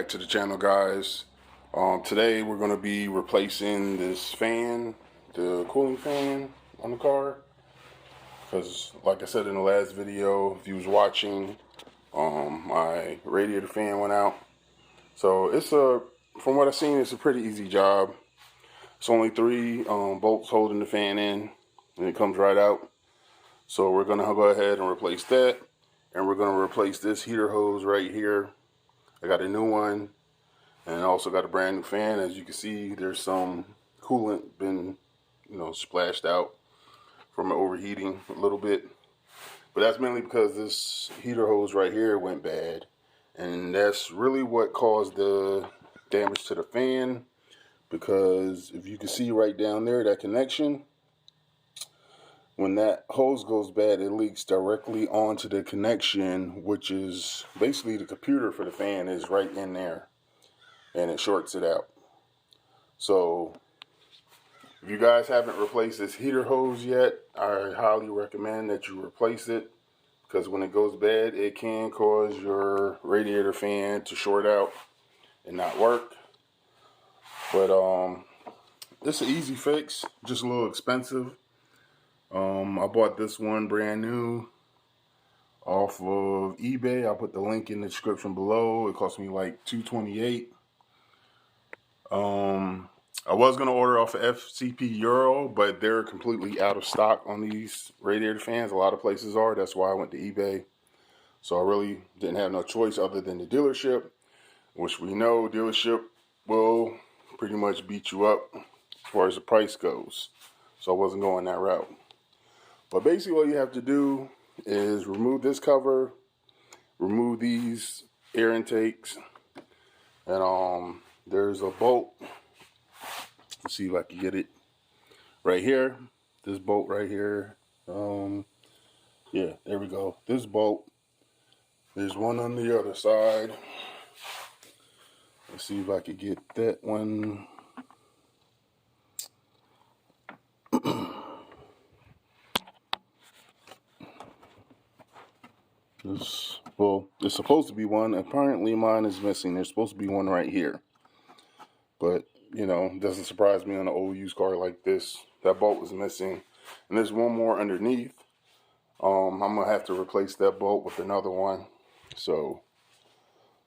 back to the channel, guys. Today we're going to be replacing this fan, the cooling fan on the car, because like I said in the last video, if you was watching, my radiator fan went out. So it's from what I've seen, it's a pretty easy job. It's only 3 bolts holding the fan in, and it comes right out. So we're going to go ahead and replace that, and we're going to replace this heater hose right here. I got a new one, and I also got a brand new fan. As you can see, there's some coolant been, splashed out from overheating a little bit. But that's mainly because this heater hose right here went bad, and that's really what caused the damage to the fan. Because if you can see right down there, that connection, when that hose goes bad, it leaks directly onto the connection, which is basically the computer for the fan is right in there, and it shorts it out. So if you guys haven't replaced this heater hose yet, I highly recommend that you replace it, because when it goes bad, it can cause your radiator fan to short out and not work. But it's an easy fix, just a little expensive. I bought this one brand new off of eBay. I'll put the link in the description below. It cost me like $228. I was going to order off of FCP Euro, but they're completely out of stock on these radiator fans. A lot of places are. That's why I went to eBay. So I really didn't have no choice other than the dealership, which we know dealership will pretty much beat you up as far as the price goes. So I wasn't going that route. But basically all you have to do is remove this cover, remove these air intakes, and there's a bolt. Let's see if I can get it right here. This bolt right here. Yeah, there we go. This bolt. There's one on the other side. Let's see if I can get that one. There's supposed to be one. Apparently mine is missing. There's supposed to be one right here. But, it doesn't surprise me on an old used car like this. That bolt was missing. And there's one more underneath. I'm going to have to replace that bolt with another one. So,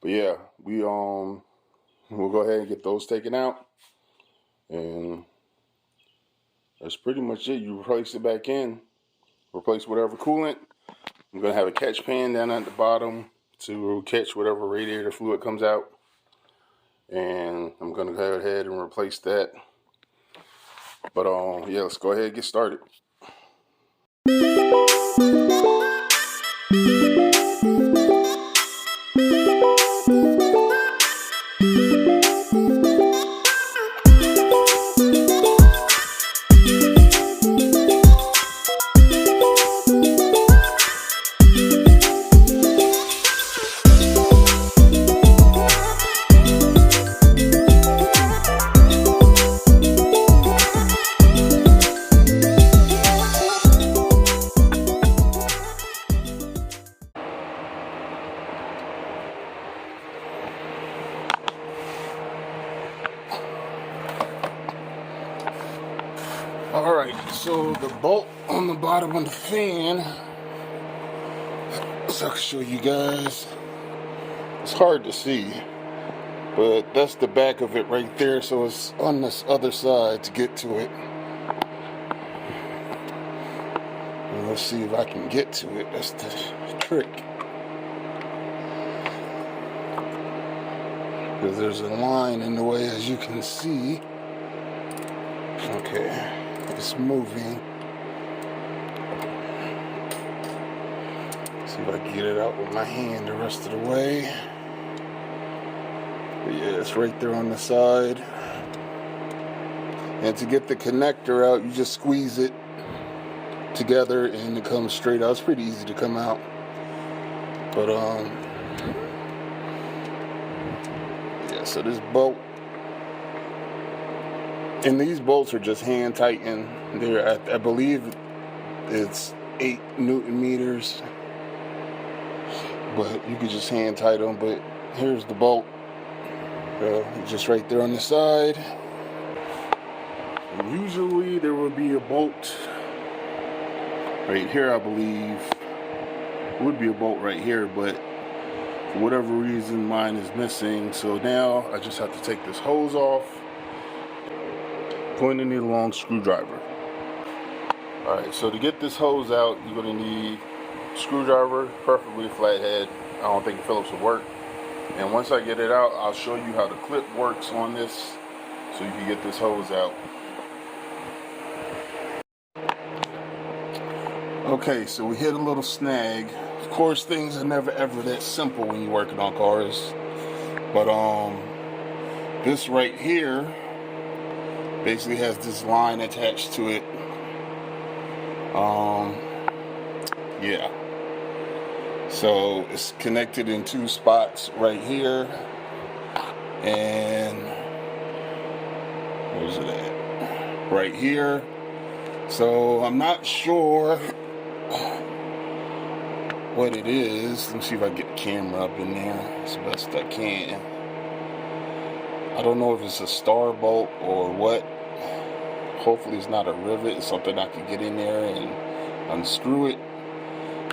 but yeah, we'll go ahead and get those taken out. And that's pretty much it. You replace it back in. Replace whatever coolant. I'm going to have a catch pan down at the bottom to catch whatever radiator fluid comes out. And I'm going to go ahead and replace that. But yeah, let's go ahead and get started. Alright, so the bolt on the bottom of the fan, so I can show you guys. It's hard to see, but that's the back of it right there, so it's on this other side to get to it. And let's see if I can get to it. That's the trick. Because there's a line in the way, as you can see. Okay. It's moving. See if I can get it out with my hand the rest of the way. But yeah, it's right there on the side. And to get the connector out, you just squeeze it together and it comes straight out. It's pretty easy to come out. But yeah, so this bolt. And these bolts are just hand tightened. They're, I believe it's 8 Newton meters. But you could just hand tighten them. But here's the bolt. So just right there on the side. And usually there would be a bolt right here, I believe. Would be a bolt right here, but for whatever reason mine is missing. So now I just have to take this hose off. Going to need a long screwdriver. Alright, so to get this hose out, you're going to need a screwdriver, preferably a flathead. I don't think Phillips will work. And once I get it out, I'll show you how the clip works on this so you can get this hose out. Okay, so we hit a little snag. Of course, things are never ever that simple when you're working on cars. But this right here basically has this line attached to it. Yeah. So it's connected in two spots right here. And where's it at? Right here. So I'm not sure what it is. Let me see if I can get the camera up in there as best I can. I don't know if it's a star bolt or what. Hopefully it's not a rivet. It's something I can get in there and unscrew it.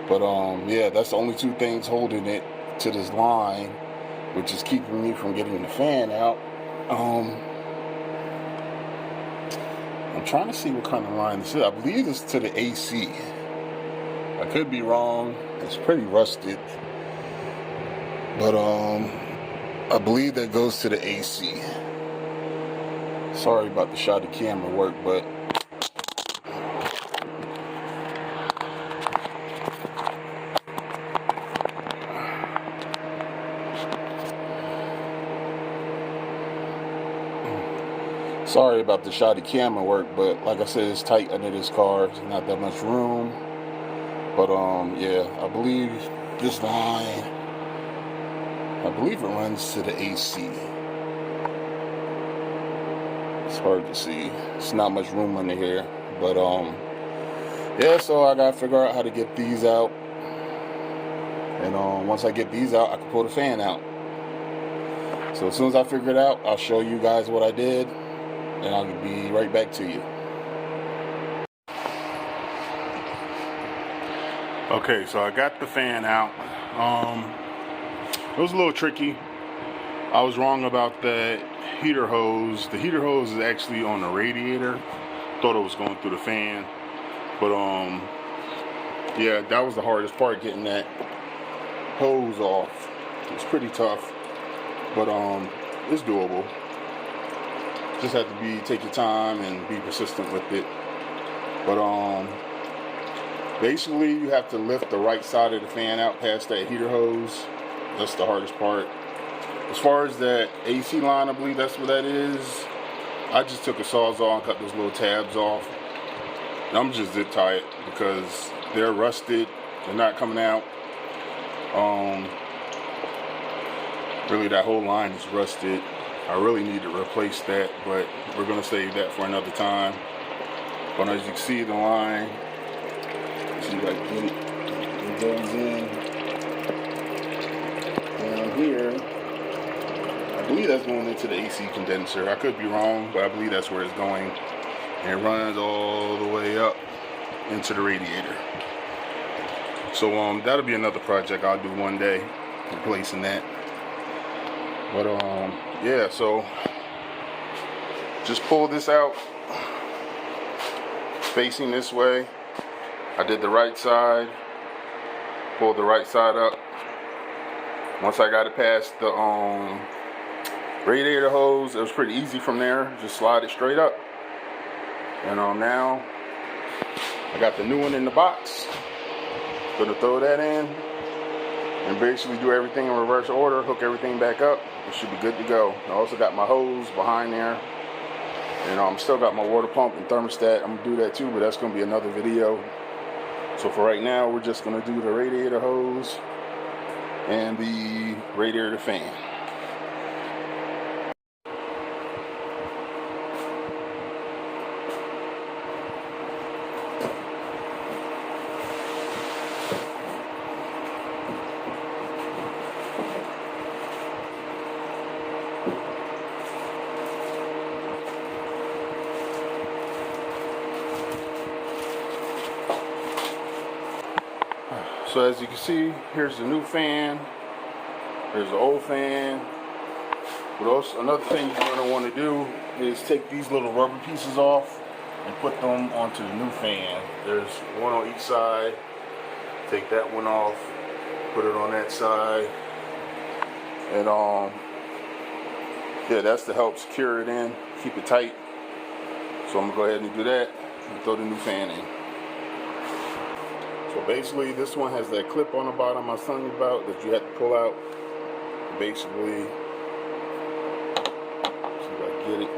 But yeah, that's the only two things holding it to this line, which is keeping me from getting the fan out. I'm trying to see what kind of line this is. I believe it's to the AC. I could be wrong. It's pretty rusted. But I believe that goes to the AC. Sorry about the shoddy camera work, but sorry about the shoddy camera work, but like I said, it's tight under this car. There's not that much room. But yeah, I believe this line, I believe it runs to the AC. It's hard to see. It's not much room under here. But yeah, so I gotta figure out how to get these out. And once I get these out, I can pull the fan out. So as soon as I figure it out, I'll show you guys what I did, and I'll be right back to you. Okay, so I got the fan out. It was a little tricky. I was wrong about that heater hose. The heater hose is actually on the radiator. Thought it was going through the fan. But yeah, that was the hardest part, getting that hose off. It's pretty tough, but it's doable. Just have to take your time and be persistent with it. But basically you have to lift the right side of the fan out past that heater hose. That's the hardest part. As far as that AC line, I believe that's what that is. I just took a Sawzall and cut those little tabs off. And I'm just zip tie it because they're rusted. They're not coming out. Really, that whole line is rusted. I really need to replace that, but we're gonna save that for another time. But as you can see, the line, see if I can get it goes in down here. I believe that's going into the AC condenser. I could be wrong, but I believe that's where it's going. And it runs all the way up into the radiator. So that'll be another project I'll do one day, replacing that. But yeah, so just pull this out facing this way. I did the right side, pulled the right side up. Once I got it past the radiator hose, it was pretty easy from there. Just slide it straight up. And now I got the new one in the box. Gonna throw that in and basically do everything in reverse order, hook everything back up. It should be good to go. I also got my hose behind there. And I'm still got my water pump and thermostat. I'm gonna do that too, but that's gonna be another video. So for right now, we're just gonna do the radiator hose and the radiator fan. So as you can see, here's the new fan. Here's the old fan. But also another thing you're going to want to do is take these little rubber pieces off and put them onto the new fan. There's one on each side. Take that one off, put it on that side, and yeah, that's to help secure it in, keep it tight. So I'm gonna go ahead and do that and throw the new fan in. So basically, this one has that clip on the bottom I was telling you about that you have to pull out. Basically, see if I can get it.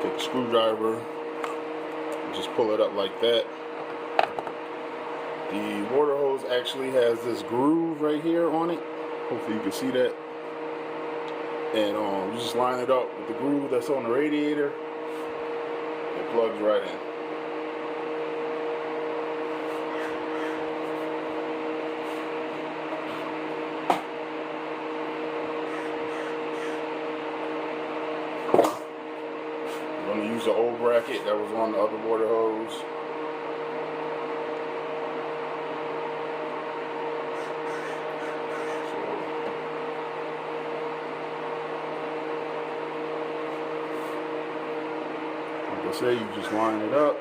Take a screwdriver and just pull it up like that. The water hose actually has this groove right here on it. Hopefully you can see that. And you just line it up with the groove that's on the radiator. It plugs right in. I'm going to use the old bracket that was on the other water hose. Like I say, you just line it up.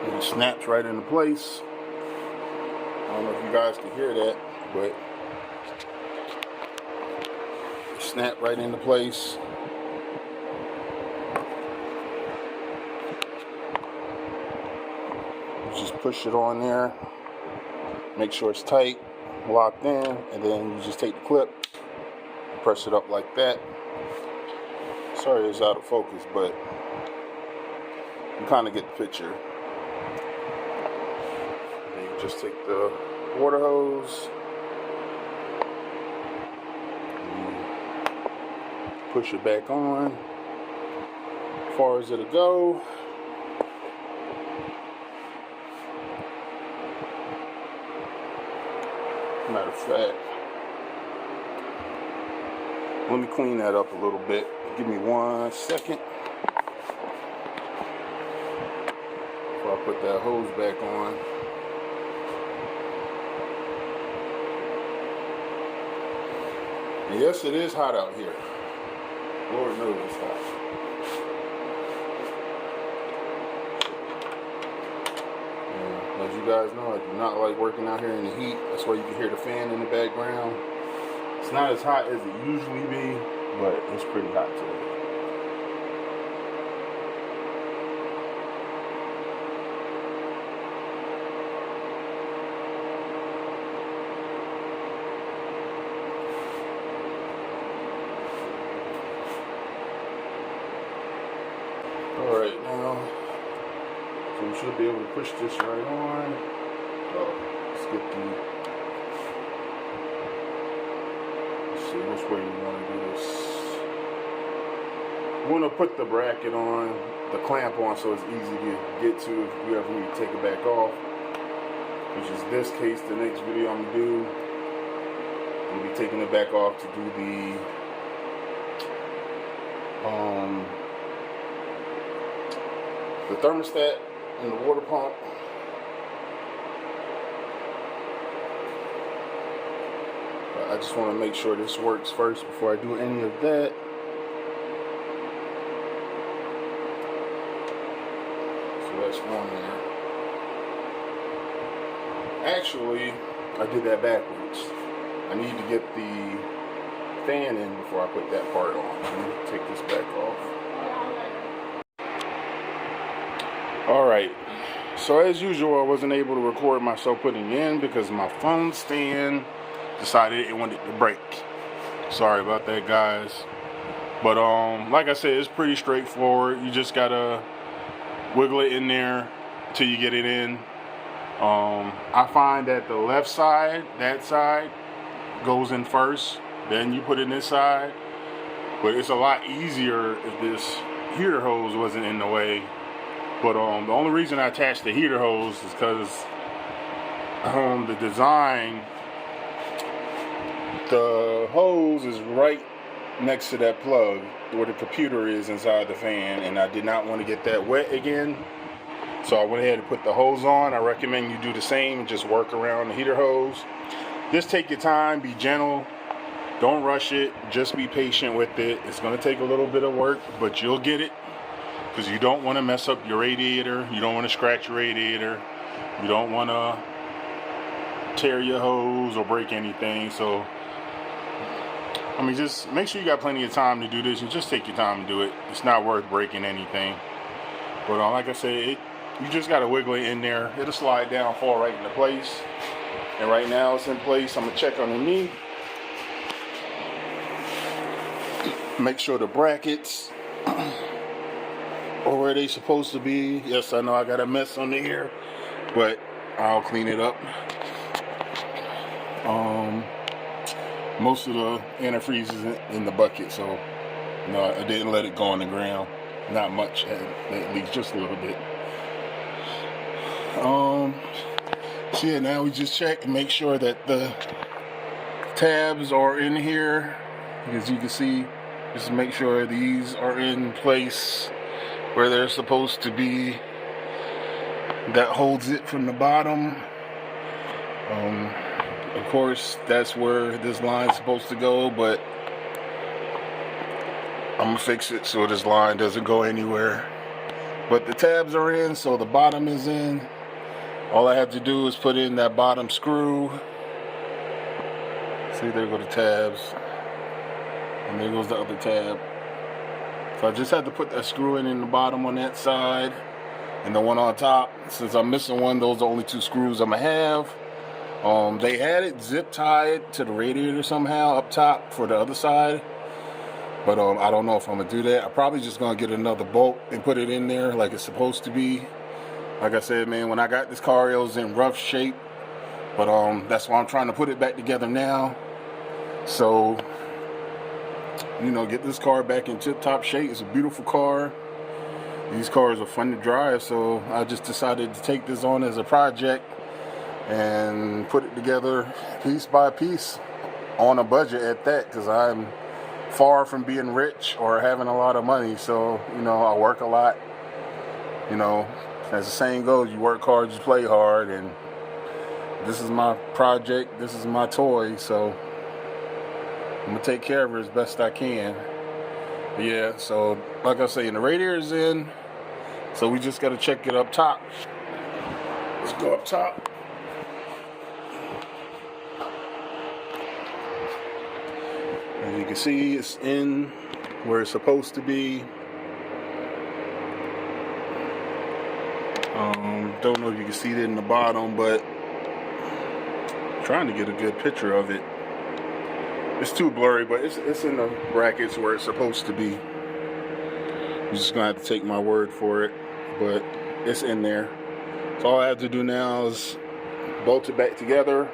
And it snaps right into place. I don't know if you guys can hear that, but it snapped right into place. Just push it on there, make sure it's tight, locked in, and then you just take the clip and press it up like that. Sorry it's out of focus, but you kind of get the picture. And then you just take the water hose and push it back on. As far as it'll go. Matter of fact, let me clean that up a little bit. Give me 1 second before I put that hose back on. And yes, it is hot out here. Lord knows it's hot. As you guys know, I do not like working out here in the heat. That's why you can hear the fan in the background. It's not as hot as it usually be, but it's pretty hot today. Alright, now, so we should be able to push this right on. Oh, let's get let's see which way you want to do this. You want to put the bracket on, the clamp on, so it's easy to get to if you ever need to take it back off. Which is this case, the next video I'm going to do. I'm going to be taking it back off to do the thermostat and the water pump. But I just want to make sure this works first before I do any of that. So that's one there. Actually, I did that backwards. I need to get the fan in before I put that part on. Let me take this back off. Alright, so as usual, I wasn't able to record myself putting it in because my phone stand decided it wanted to break. Sorry about that, guys. But like I said, it's pretty straightforward. You just gotta wiggle it in there till you get it in. I find that the left side, that side, goes in first. Then you put it in this side. But it's a lot easier if this heater hose wasn't in the way. But the only reason I attached the heater hose is because the design The hose is right next to that plug where the computer is inside the fan, and I did not want to get that wet again, so I went ahead and put the hose on. I recommend you do the same and just work around the heater hose. Just take your time, be gentle, don't rush it, just be patient with it. It's going to take a little bit of work, but you'll get it, because you don't want to mess up your radiator, you don't want to scratch your radiator, you don't want to tear your hose or break anything. So I mean, just make sure you got plenty of time to do this, and just take your time to do it. It's not worth breaking anything. But like I said, you just got to wiggle it in there. It'll slide down, fall right into place. And right now it's in place. I'm going to check underneath. Make sure the brackets are where they supposed to be. Yes, I know I got a mess under here, but I'll clean it up. Most of the antifreeze is in the bucket, so no, I didn't let it go on the ground. Not much, at least just a little bit. So yeah, now we just check and make sure that the tabs are in here. As you can see, just make sure these are in place where they're supposed to be. That holds it from the bottom. Of course, that's where this line is supposed to go, but I'm gonna fix it so this line doesn't go anywhere. But the tabs are in, so the bottom is in. All I have to do is put in that bottom screw. See, there go the tabs. And there goes the other tab. So I just had to put that screw in the bottom on that side, and the one on top. Since I'm missing one, those are the only two screws I'm gonna have. They had it zip tied to the radiator somehow up top for the other side, but I don't know if I'm gonna do that. I'm probably just gonna get another bolt and put it in there like it's supposed to be. Like I said, man, when I got this car, it was in rough shape, but that's why I'm trying to put it back together now. So, you know, get this car back in tip-top shape. It's a beautiful car. These cars are fun to drive, so I just decided to take this on as a project and put it together piece by piece on a budget at that, because I'm far from being rich or having a lot of money. So, you know, I work a lot. You know, as the saying goes, you work hard, you play hard, and this is my project, this is my toy, so I'm gonna take care of it as best I can. But yeah, so like I say, the radiator is in, so we just gotta check it up top. Let's go up top. As you can see, it's in where it's supposed to be. Don't know if you can see it in the bottom, but I'm trying to get a good picture of it. It's too blurry, but it's in the brackets where it's supposed to be. You're just gonna have to take my word for it, but it's in there. So all I have to do now is bolt it back together.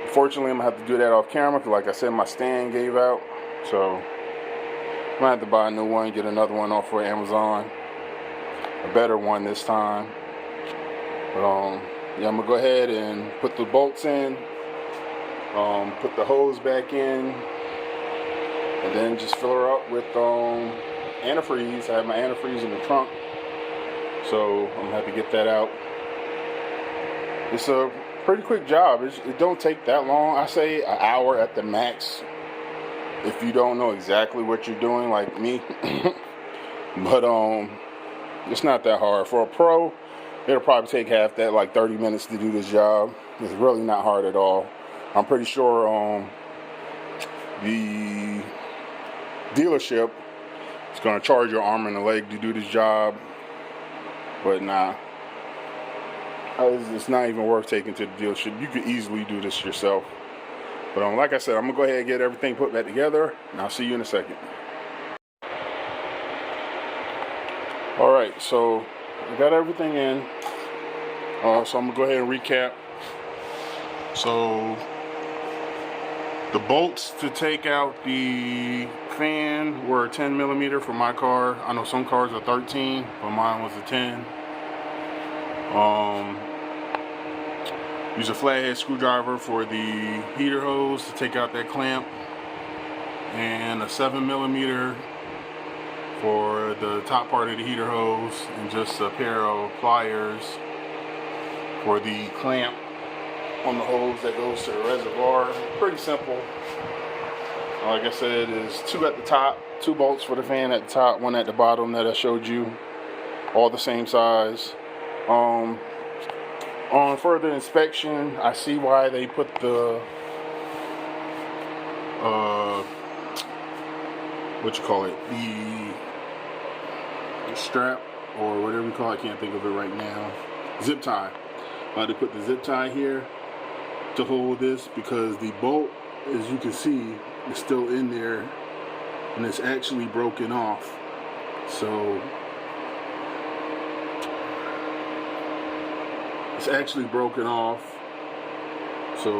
Fortunately, I'm gonna have to do that off camera, because like I said, my stand gave out. So I'm gonna have to buy a new one, get another one off of Amazon. A better one this time. But yeah, I'm gonna go ahead and put the bolts in, put the hose back in, and then just fill her up with antifreeze. I have my antifreeze in the trunk, so I'm gonna have to get that out. It's a pretty quick job. It don't take that long. I say an hour at the max if you don't know exactly what you're doing, like me. But it's not that hard. For a pro, it'll probably take half that, like 30 minutes to do this job. It's really not hard at all. I'm pretty sure the dealership is going to charge your arm and a leg to do this job, but nah, it's not even worth taking to the dealership. You could easily do this yourself. But like I said, I'm going to go ahead and get everything put back together, and I'll see you in a second. Alright, so I got everything in. So I'm going to go ahead and recap. So the bolts to take out the fan were 10 millimeter for my car. I know some cars are 13, but mine was a 10. Use a flathead screwdriver for the heater hose to take out that clamp, and a 7mm for the top part of the heater hose, and just a pair of pliers for the clamp on the hose that goes to the reservoir. Pretty simple. Like I said, there's two at the top, 2 bolts for the fan at the top, 1 at the bottom that I showed you, all the same size. On further inspection, I see why they put the what you call it, the strap or whatever you call it, I can't think of it right now, zip tie. They put the zip tie here to hold this, because the bolt, as you can see, is still in there and it's actually broken off. So it's actually broken off. So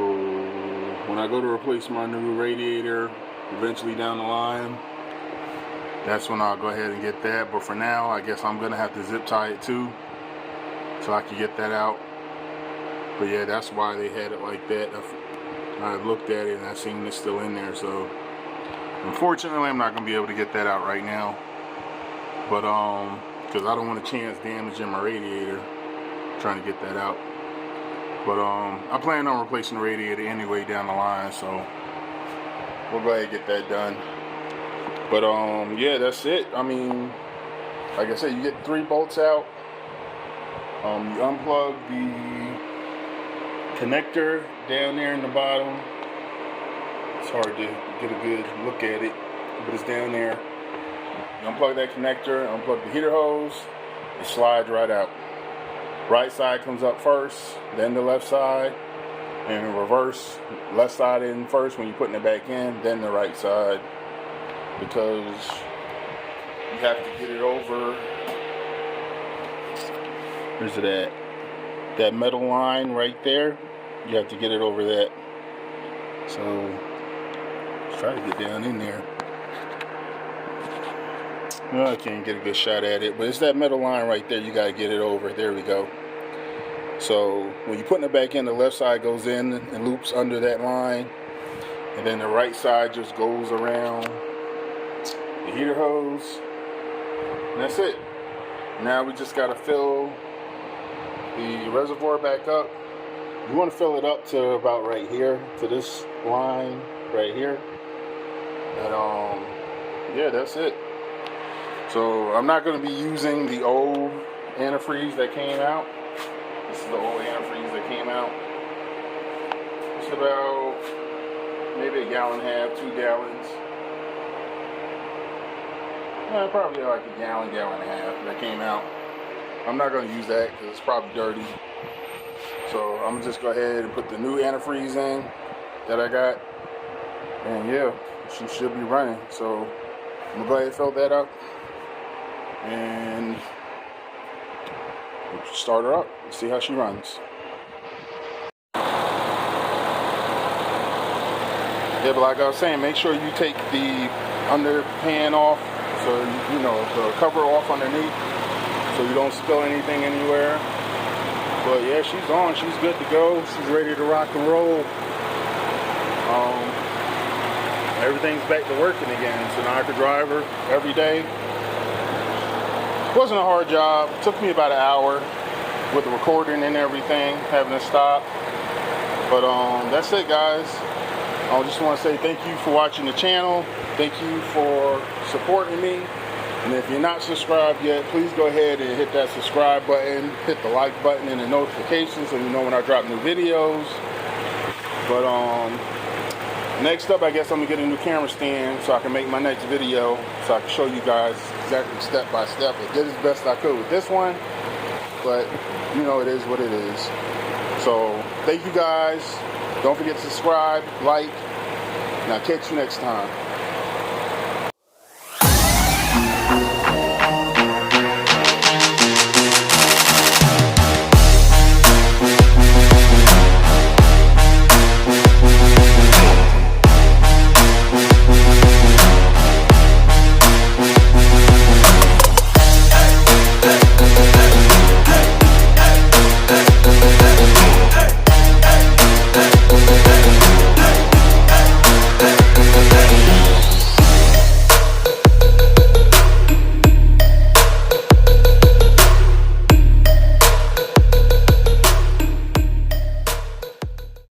when I go to replace my new radiator eventually down the line, that's when I'll go ahead and get that. But for now, I guess I'm gonna have to zip tie it too, so I can get that out. But yeah, that's why they had it like that. I looked at it and I seen it's still in there. So unfortunately, I'm not gonna be able to get that out right now. But because I don't want to chance damaging my radiator trying to get that out. But I plan on replacing the radiator anyway down the line, so we'll go ahead and get that done. But yeah, that's it. I mean, like I said, you get 3 bolts out. You unplug the connector down there in the bottom. It's hard to get a good look at it, but it's down there. You unplug that connector, unplug the heater hose, it slides right out. Right side comes up first, then the left side, and in reverse, left side in first when you're putting it back in, then the right side, because you have to get it over, where's it at? That metal line right there, you have to get it over that. So let's try to get down in there. No, I can't get a good shot at it, but it's that metal line right there, you gotta get it over. There we go. So when you're putting it back in, the left side goes in and loops under that line, and then the right side just goes around the heater hose, and that's it. Now we just gotta fill the reservoir back up. You want to fill it up to about right here, to this line right here, and yeah, that's it. So I'm not going to be using the old antifreeze that came out. This is the old antifreeze that came out. It's about maybe 1.5 gallons, 2 gallons. Probably like 1 gallon, 1.5 gallons that came out. I'm not going to use that because it's probably dirty. So I'm going to just go ahead and put the new antifreeze in that I got. And yeah, she should be running. So I'm going to go ahead and fill that up. And we'll start her up and see how she runs. Yeah, but like I was saying, make sure you take the under pan off, so you know, the cover off underneath, so you don't spill anything anywhere. But yeah, she's on, she's good to go, she's ready to rock and roll. Everything's back to working again, so now I can drive her every day. It wasn't a hard job. It took me about an hour with the recording and everything, having to stop. But that's it, guys. I just want to say thank you for watching the channel. Thank you for supporting me. And if you're not subscribed yet, please go ahead and hit that subscribe button, hit the like button and the notifications so you know when I drop new videos. But next up, I guess I'm gonna get a new camera stand so I can make my next video, so I can show you guys exactly step by step. I did as best I could with this one, but you know, it is what it is. So thank you guys. Don't forget to subscribe, like, and I'll catch you next time.